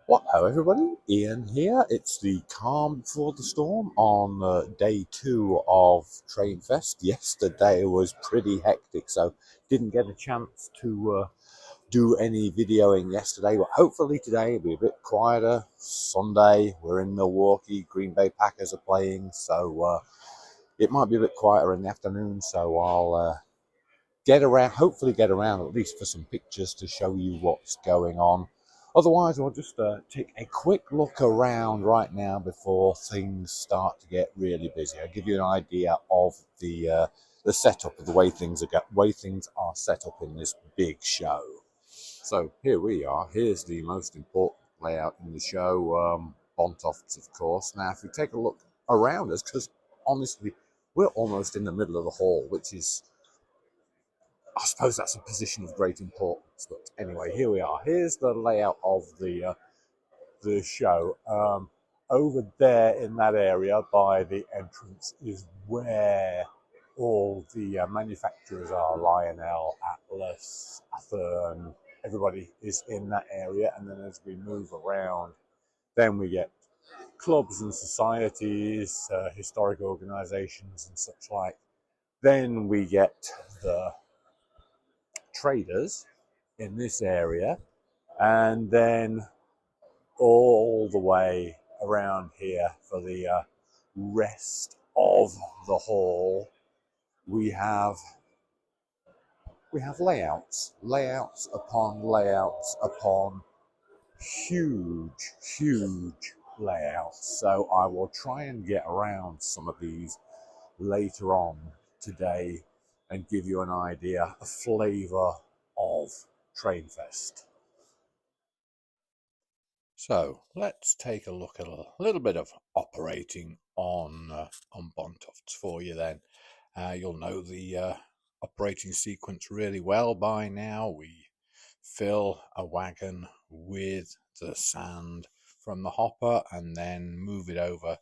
Well, hello everybody, Ian here. It's the calm before the storm on day 2 of Trainfest. Yesterday was pretty hectic, so didn't get a chance to do any videoing yesterday, but hopefully today will be a bit quieter. Sunday, we're in Milwaukee, Green Bay Packers are playing, so it might be a bit quieter in the afternoon, so I'll get around, hopefully get around at least for some pictures to show you what's going on. Otherwise, I'll just take a quick look around right now before things start to get really busy. I'll give you an idea of the setup of the way things are set up in this big show. So here we are. Here's the most important layout in the show, Bontofts, of course. Now, if we take a look around us, because honestly, we're almost in the middle of the hall, which is, I suppose that's a position of great importance. But anyway, here we are. Here's the layout of the show. Over there in that area by the entrance is where all the manufacturers are. Lionel, Atlas, Athern, everybody is in that area. And then as we move around, then we get clubs and societies, historic organizations and such like. Then we get the traders in this area, and then all the way around here for the rest of the hall we have layouts upon layouts upon huge layouts. So I will try and get around some of these later on today and give you an idea, a flavor of Trainfest. So let's take a look at a little bit of operating on Bontoft for you. Then you'll know the operating sequence really well by now. We fill a wagon with the sand from the hopper and then move it over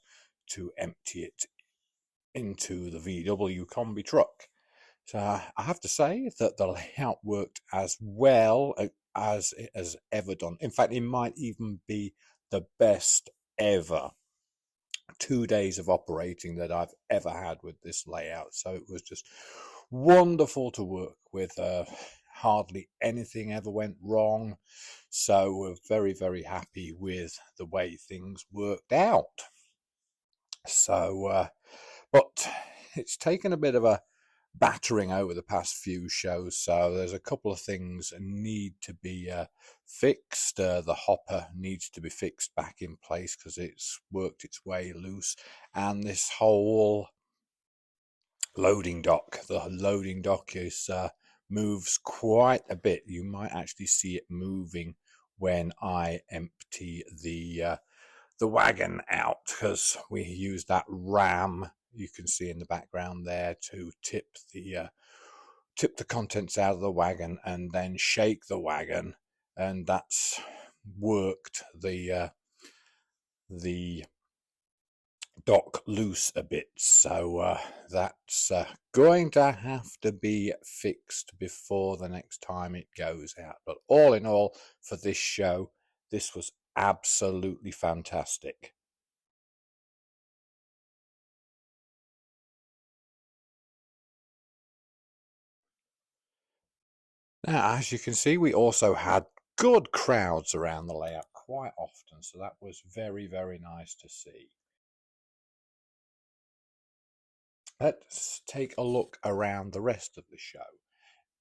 to empty it into the VW combi truck. So I have to say that the layout worked as well as it has ever done. In fact, it might even be the best ever 2 days of operating that I've ever had with this layout. So it was just wonderful to work with. Hardly anything ever went wrong. So we're very happy with the way things worked out. So, but it's taken a bit of a battering over the past few shows, so there's a couple of things that need to be fixed. The hopper needs to be fixed back in place because it's worked its way loose, and this whole loading dock, the loading dock is moves quite a bit. You might actually see it moving when I empty the wagon out, because we use that ram you can see in the background there to tip the contents out of the wagon and then shake the wagon, and that's worked the dock loose a bit. So that's going to have to be fixed before the next time it goes out. But all in all, for this show, this was absolutely fantastic. Now, as you can see, we also had good crowds around the layout quite often, so that was very nice to see. Let's take a look around the rest of the show.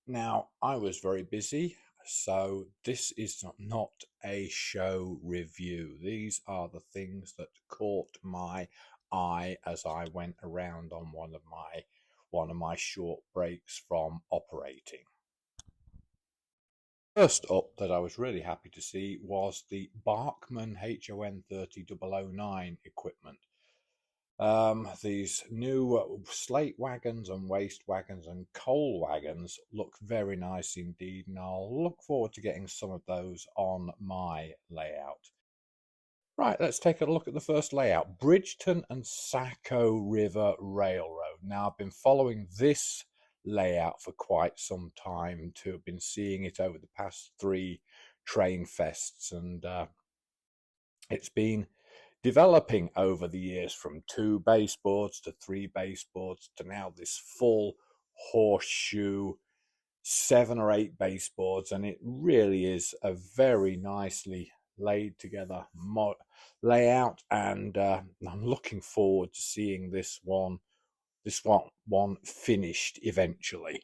Now, I was very busy, so this is not a show review. These are the things that caught my eye as I went around on one of my short breaks from operating. First up that I was really happy to see was the Bachmann HON 30009 equipment. These new slate wagons and waste wagons and coal wagons look very nice indeed, and I'll look forward to getting some of those on my layout. Right, let's take a look at the first layout. Bridgeton and Saco River Railroad. Now, I've been following this layout for quite some time, to have been seeing it over the past 3 train fests, and It's been developing over the years from 2 baseboards to 3 baseboards to now this full horseshoe 7 or 8 baseboards, and it really is a very nicely laid together layout, and I'm looking forward to seeing this one finished eventually.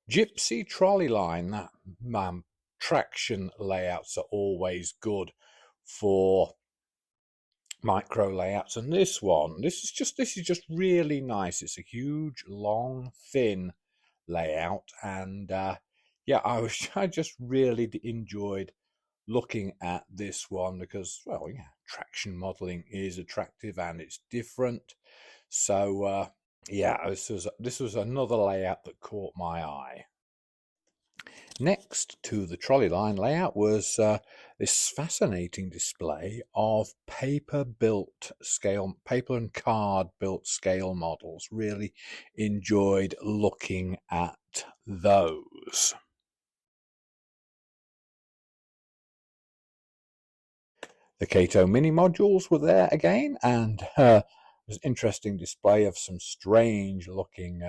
Gypsy trolley line, that traction layouts are always good for micro layouts, and this is just really nice. It's a huge, long, thin layout, and yeah, I just really enjoyed looking at this one because, well, yeah, traction modeling is attractive and it's different. So yeah, this was another layout that caught my eye. Next to the trolley line layout was this fascinating display of paper and card built scale models. Really enjoyed looking at those. The Kato mini modules were there again, and it was an interesting display of some strange looking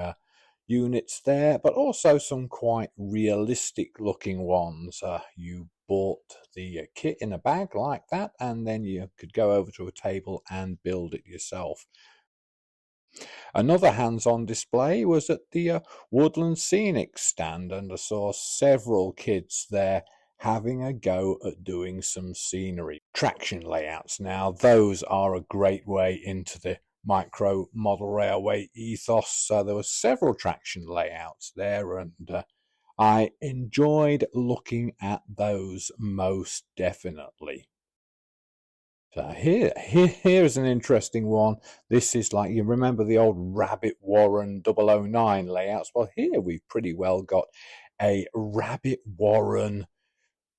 units there, but also some quite realistic looking ones. You bought the kit in a bag like that, and then you could go over to a table and build it yourself. Another hands-on display was at the Woodland Scenic stand, and I saw several kids there having a go at doing some scenery. Traction layouts, now those are a great way into the micro model railway ethos. So there were several traction layouts there, and I enjoyed looking at those most definitely. So here's an interesting one. This is like, you remember the old Rabbit Warren 009 layouts? Well, here we've pretty well got a Rabbit Warren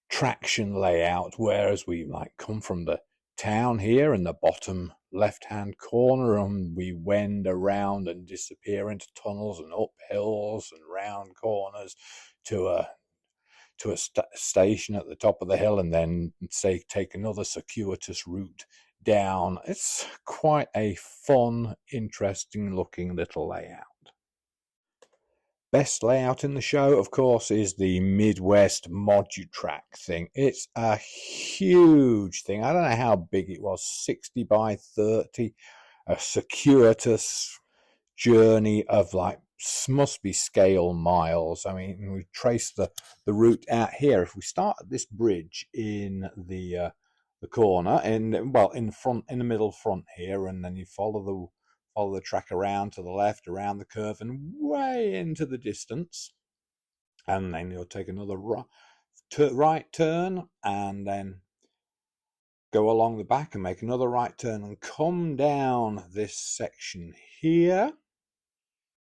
traction layout, whereas we like come from the town here in the bottom left hand corner, and we wend around and disappear into tunnels and up hills and round corners to a station at the top of the hill, and then say take another circuitous route down. It's quite a fun, interesting looking little layout. Best layout in the show, of course, is the Midwest Modutrak thing. It's a huge thing. I don't know how big it was, 60 by 30, a circuitous journey of like, must be scale miles. I mean, we trace the route out here. If we start at this bridge in the corner, and well, in the middle front here, and then you follow the track around to the left, around the curve, and way into the distance, and then you'll take another right turn, and then go along the back and make another right turn and come down this section here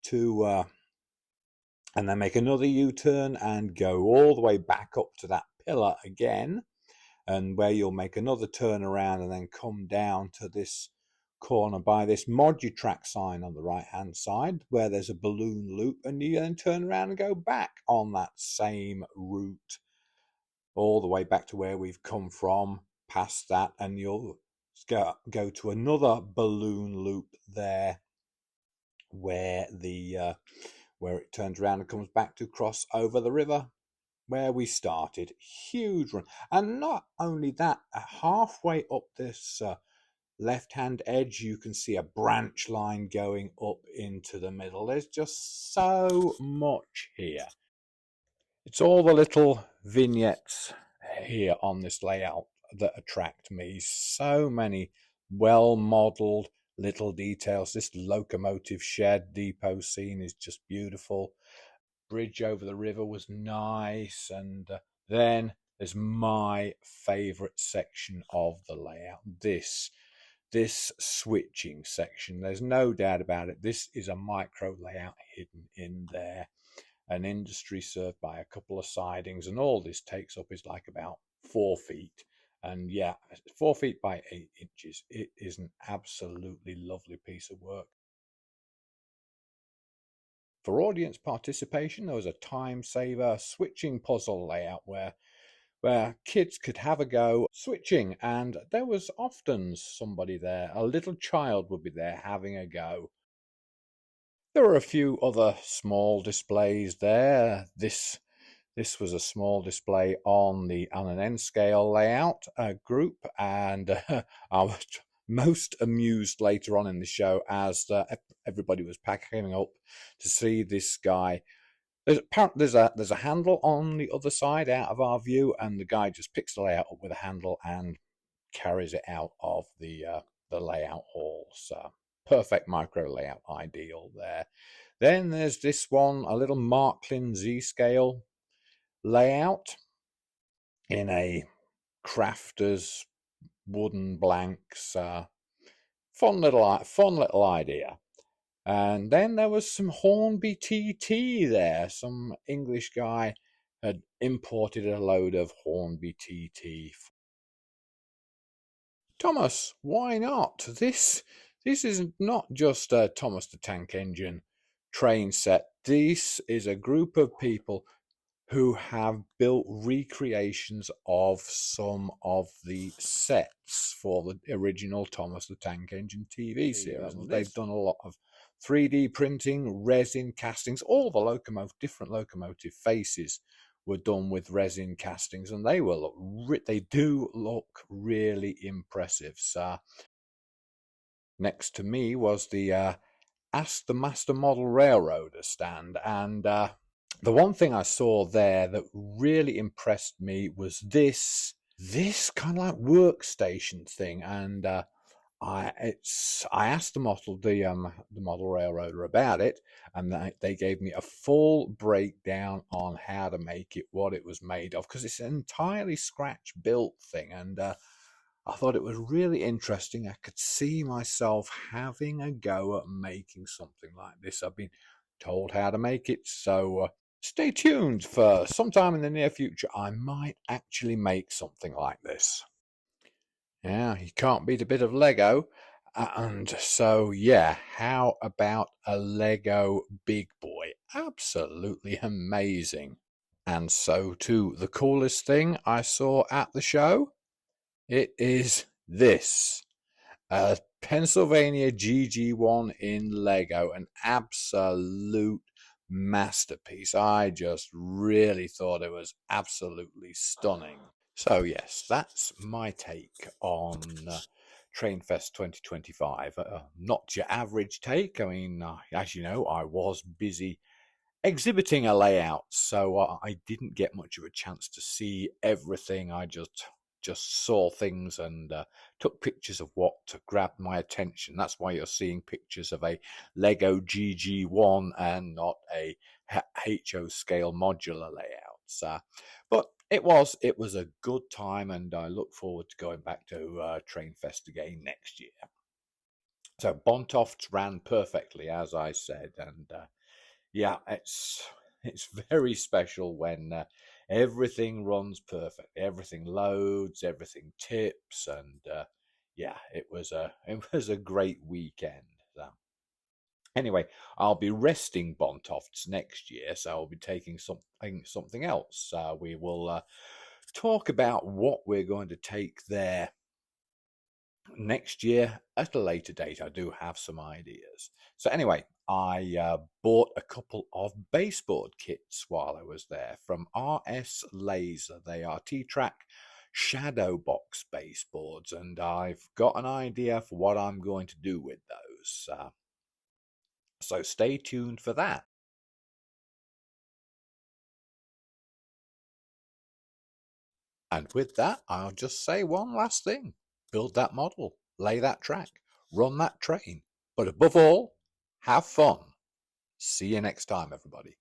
to and then make another U-turn and go all the way back up to that pillar again, and where you'll make another turn around and then come down to this corner by this Modutrak sign on the right hand side where there's a balloon loop, and you then turn around and go back on that same route all the way back to where we've come from, past that, and you'll go to another balloon loop there where where it turns around and comes back to cross over the river where we started. Huge run. And not only that, halfway up this left hand edge, you can see a branch line going up into the middle. There's just so much here. It's all the little vignettes here on this layout that attract me. So many well modeled little details. This locomotive shed depot scene is just beautiful. Bridge over the river was nice, and then there's my favorite section of the layout, this switching section. There's no doubt about it, this is a micro layout hidden in there, an industry served by a couple of sidings, and all this takes up is like about 4 feet, and yeah, 4 feet by 8 inches. It is an absolutely lovely piece of work. For audience participation, there was a time saver switching puzzle layout where where kids could have a go switching, and there was often somebody there. A little child would be there having a go. There were a few other small displays there. This was a small display on an N scale layout group, and I was most amused later on in the show as everybody was packing up to see this guy. There's a handle on the other side out of our view, and the guy just picks the layout up with a handle and carries it out of the layout hall. So perfect micro layout, ideal there. Then there's this one, a little Marklin Z scale layout in a crafter's wooden blanks. Fun little idea. And then there was some Hornby TT there. Some English guy had imported a load of Hornby TT. Thomas, why not? This is not just a Thomas the Tank Engine train set. This is a group of people who have built recreations of some of the sets for the original Thomas the Tank Engine TV series. They've done a lot of 3D printing, resin castings, all the different locomotive faces were done with resin castings, and they do look really impressive. So next to me was the Ask the Master Model Railroader stand, and the one thing I saw there that really impressed me was this kind of like workstation thing, and I asked the model railroader about it, and they gave me a full breakdown on how to make it, what it was made of, because it's an entirely scratch built thing, and I thought it was really interesting. I could see myself having a go at making something like this. I've been told how to make it, so stay tuned for sometime in the near future. I might actually make something like this. Yeah, you can't beat a bit of Lego. And so, yeah, how about a Lego Big Boy? Absolutely amazing. And so, too, the coolest thing I saw at the show, it is this. A Pennsylvania GG1 in Lego, an absolute masterpiece. I just really thought it was absolutely stunning. So yes, that's my take on Trainfest 2025. Not your average take. I mean, as you know, I was busy exhibiting a layout, so I didn't get much of a chance to see everything. I just saw things and took pictures of what grabbed my attention. That's why you're seeing pictures of a Lego GG1 and not a HO scale modular layout. But it was a good time, and I look forward to going back to Trainfest again next year. So Bontoft ran perfectly, as I said, and yeah, it's very special when everything runs perfect, everything loads, everything tips, and yeah, it was a great weekend. So anyway, I'll be resting Bontofts next year, so I'll be taking something else. We will talk about what we're going to take there next year at a later date. I do have some ideas. So anyway, I bought a couple of baseboard kits while I was there from RS Laser. They are T-Track shadow box baseboards, and I've got an idea for what I'm going to do with those. So stay tuned for that. And with that, I'll just say one last thing. Build that model, lay that track, run that train, but above all, have fun. See you next time, everybody.